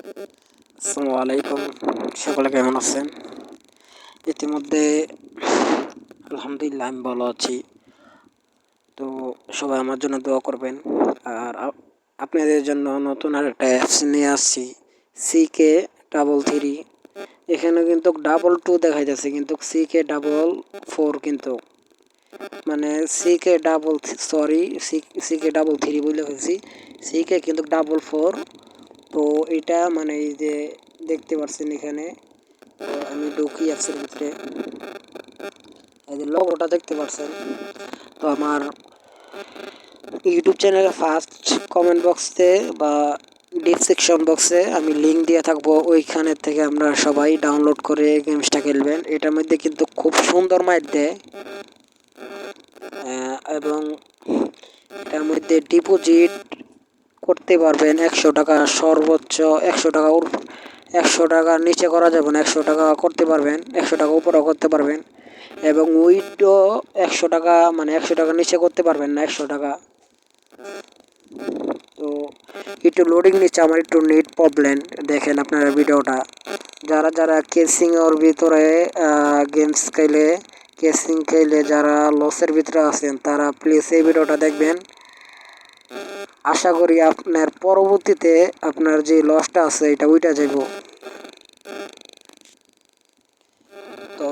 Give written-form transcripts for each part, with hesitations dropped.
আসসালামু আলাইকুম। সকলে কেমন আছেন? ইতিমধ্যে আলহামদুলিল্লাহ আমি ভালো আছি। তো সবাই আমার জন্য দোয়া করবেন। আর আপনাদের জন্য নতুন আরেকটা অ্যাপস নিয়ে আসছি, CK33। এখানে কিন্তু 22 দেখাইতেছে, কিন্তু CK44 কিন্তু মানে CK33 বলে ফেলছি। CK কিন্তু 44। তো এটা মানে এই যে দেখতে পাচ্ছেন এখানে, তো আমি ঢুকি অ্যাপসের ভিতরে, এই যে লোগোটা দেখতে পাচ্ছেন। তো আমার ইউটিউব চ্যানেলে ফার্স্ট কমেন্ট বক্সে বা ডিসক্রিপশন বক্সে আমি লিঙ্ক দিয়ে থাকবো, ওইখানের থেকে আমরা সবাই ডাউনলোড করে গেমসটা খেলবেন। এটার মধ্যে কিন্তু খুব সুন্দর মাইট দেয়, এবং এটার মধ্যে ডিপোজিট করতে পারবেন 100 টাকা, সর্বোচ্চ 100 টাকা। 100 টাকার নিচে করা যাবে না, 100 টাকা করতে পারবেন, 100 টাকা উপরেও করতে পারবেন। এবং উইথড্র 100 টাকা, মানে 100 টাকার নিচে করতে পারবেন না, 100 টাকা। তো একটু লোডিং নিচ্ছে, আমার একটু নেট প্রবলেম। দেখেন আপনারা ভিডিওটা, যারা যারা কেসিং ওর ভিতরে গেমস খেলে, কেসিং খেলে যারা লসের ভিতরে আছেন, তারা প্লিজ এই ভিডিওটা দেখবেন। আশা করি আপনার পরবর্তীতে আপনার যে লসটা আছে এটা উইটা যাব। তো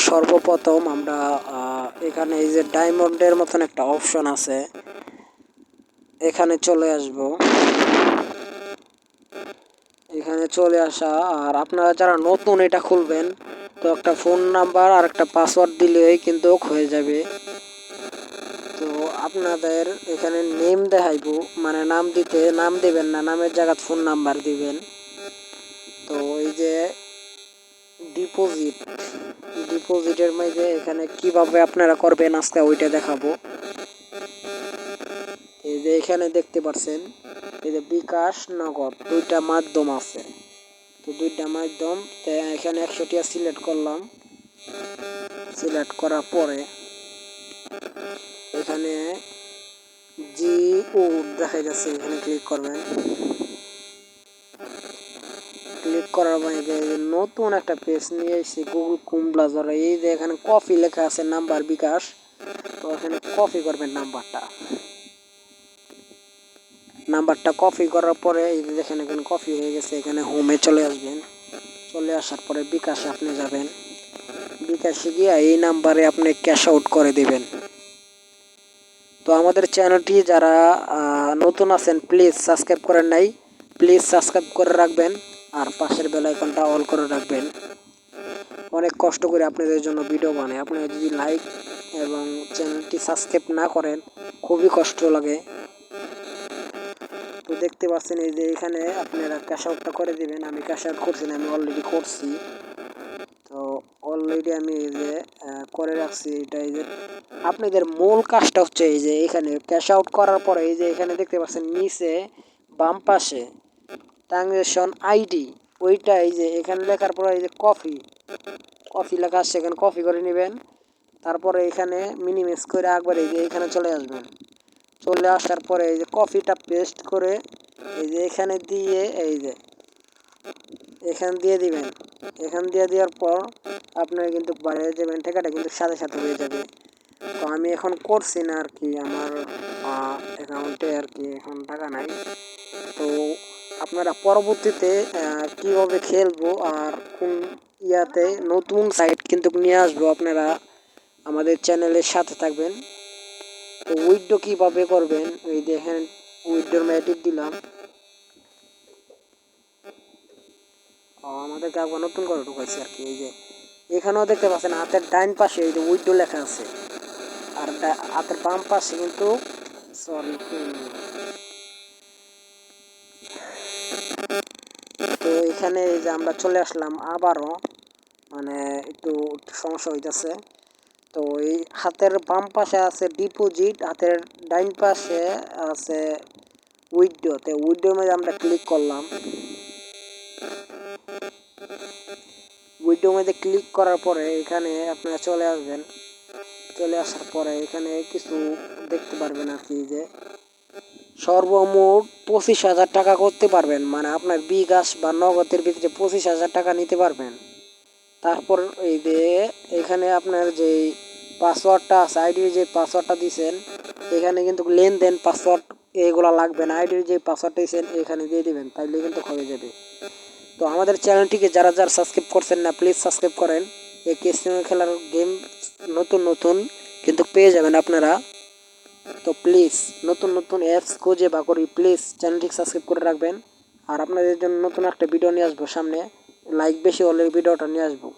সর্বপ্রথম আমরা এখানে এই যে ডায়মন্ডের মতন একটা অপশন আছে, এখানে চলে আসব। এখানে চলে আসা, আর আপনারা যারা নতুন এটা খুলবেন, তো একটা ফোন নাম্বার আর একটা পাসওয়ার্ড দিলেই কিন্তু হয়ে যাবে। তো আপনাদের এখানে নেম দেখাইব, মানে নাম দিবেন না, নামের জায়গায় ফোন নাম্বার দিবেন। তো এই যে ডিপোজিটের মধ্যে এখানে কিভাবে আপনারা করবেন আজকে ওইটা দেখাবো। এই যে এখানে দেখতে পাচ্ছেন, এই যে বিকাশ, নগদ দুইটা মাধ্যম আছে। তো দুইটা মাধ্যম, এখানে 100 টাকা সিলেক্ট করলাম। সিলেক্ট করার পরে এখানে জিও দেখা যাচ্ছে, এখানে ক্লিক করবেন। ক্লিক করার মধ্যে নতুন একটা পেজ নিয়ে এসে গুগল ক্রোম ব্রাউজারে, এই যে এখানে কপি লেখা আছে নাম্বার বিকাশ, তো এখানে কপি করবেন নাম্বারটা কপি করার পরে এই যে দেখেন এখানে কপি হয়ে গেছে। এখানে হোমে চলে আসবেন। চলে আসার পরে বিকাশে আপনি যাবেন। বিকাশে গিয়ে এই নাম্বারে আপনি ক্যাশ আউট করে দিবেন। তো আমাদের চ্যানেলটি যারা নতুন আছেন, প্লিজ সাবস্ক্রাইব করেন নাই, প্লিজ সাবস্ক্রাইব করে রাখবেন, আর পাশের বেল আইকনটা অল করে রাখবেন। অনেক কষ্ট করে আপনাদের জন্য ভিডিও বানাই, আপনারা যদি লাইক এবং চ্যানেলটি সাবস্ক্রাইব না করেন খুবই কষ্ট লাগে। তো দেখতে পাচ্ছেন এই যে এখানে আপনারা ক্যাশ আউটটা করে দিবেন। আমি ক্যাশ আউট করছি না, আমি অলরেডি করছি। তো অলরেডি আমি এই যে করে রাখছি। এটা এই যে আপনাদের মূল কাজটা হচ্ছে এই যে এখানে ক্যাশ আউট করার পরে এই যে এখানে দেখতে পাচ্ছেন নিচে বাম পাশে ট্রানজ্যাকশন আইডি, ওইটা এই যে এখানে লেখার পরে এই যে কফি লেখা আছে, এখানে কপি করে নেবেন। তারপরে এখানে মিনিমাইজ করে একবার এই যে এখানে চলে আসবেন। চলে আসার পরে এই যে কফিটা পেস্ট করে এই যে এখানে দিয়ে এই যে এখান দিয়ে দিবেন। এখান দিয়ে দেওয়ার পর আপনারা কিন্তু বাইরে যাবেন, টাকাটা কিন্তু সাথে সাথে হয়ে যাবে। তো আমি এখন করছি না আর কি, আমার অ্যাকাউন্টে আর কি এখন টাকা নাই। তো আপনারা পরবর্তীতে কীভাবে খেলবো আর কোন ইয়াতে নতুন সাইট কিন্তু নিয়ে আসবো, আপনারা আমাদের চ্যানেলের সাথে থাকবেন। তো উইথড্র কীভাবে করবেন, এই দেখেন উইথড্রোর ম্যাটিক দিলাম। আমাদেরকে একবার নতুন করে ঢুকাইছে আর কি। এই যে এখানেও দেখতে পাচ্ছেন হাতের ডাইন পাশে এই যে উইথড্রো লেখা আছে, আর হাতের বাম পাশে কিন্তু সরি। তো এখানে এই যে আমরা চলে আসলাম আবারও, মানে একটু সমস্যা হইতেছে। তো এই হাতের বাম পাশে আছে ডিপোজিট, হাতের ডাইন পাশে আছে উইথড্রো। তো উইথড্রোর মধ্যে আমরা ক্লিক করলাম। উইথড্রোর মধ্যে ক্লিক করার পরে এখানে আপনারা চলে আসবেন। চলে আসার পরে এখানে কিছু দেখতে পারবেন আর কি, যে সর্বমোট 25,000 টাকা করতে পারবেন, মানে আপনার বিকাশ বা নগদের ভিতরে 25,000 টাকা নিতে পারবেন। তারপর এই যে এখানে আপনার যে পাসওয়ার্ডটা আছে, আইডির যে পাসওয়ার্ডটা দিয়েছেন, এখানে কিন্তু লেনদেন পাসওয়ার্ড এগুলো লাগবে না, আইডির যে পাসওয়ার্ডটা দিয়েছেন এখানে দিয়ে দিবেন, তাইলে কিন্তু হয়ে যাবে। তো আমাদের চ্যানেলটিকে যারা যারা সাবস্ক্রাইব করছেন না, প্লিজ সাবস্ক্রাইব করেন। এই ক্যাসিনো খেলার গেম নতুন নতুন কিন্তু পেয়ে যাবেন আপনারা। তো প্লিজ নতুন নতুন অ্যাপস খুঁজে বা করি, প্লিজ চ্যানেলটিকে সাবস্ক্রাইব করে রাখবেন। আর আপনাদের জন্য নতুন একটা ভিডিও নিয়ে আসবো সামনে, লাইক বেশি হলে ভিডিওটা নিয়ে আসবো।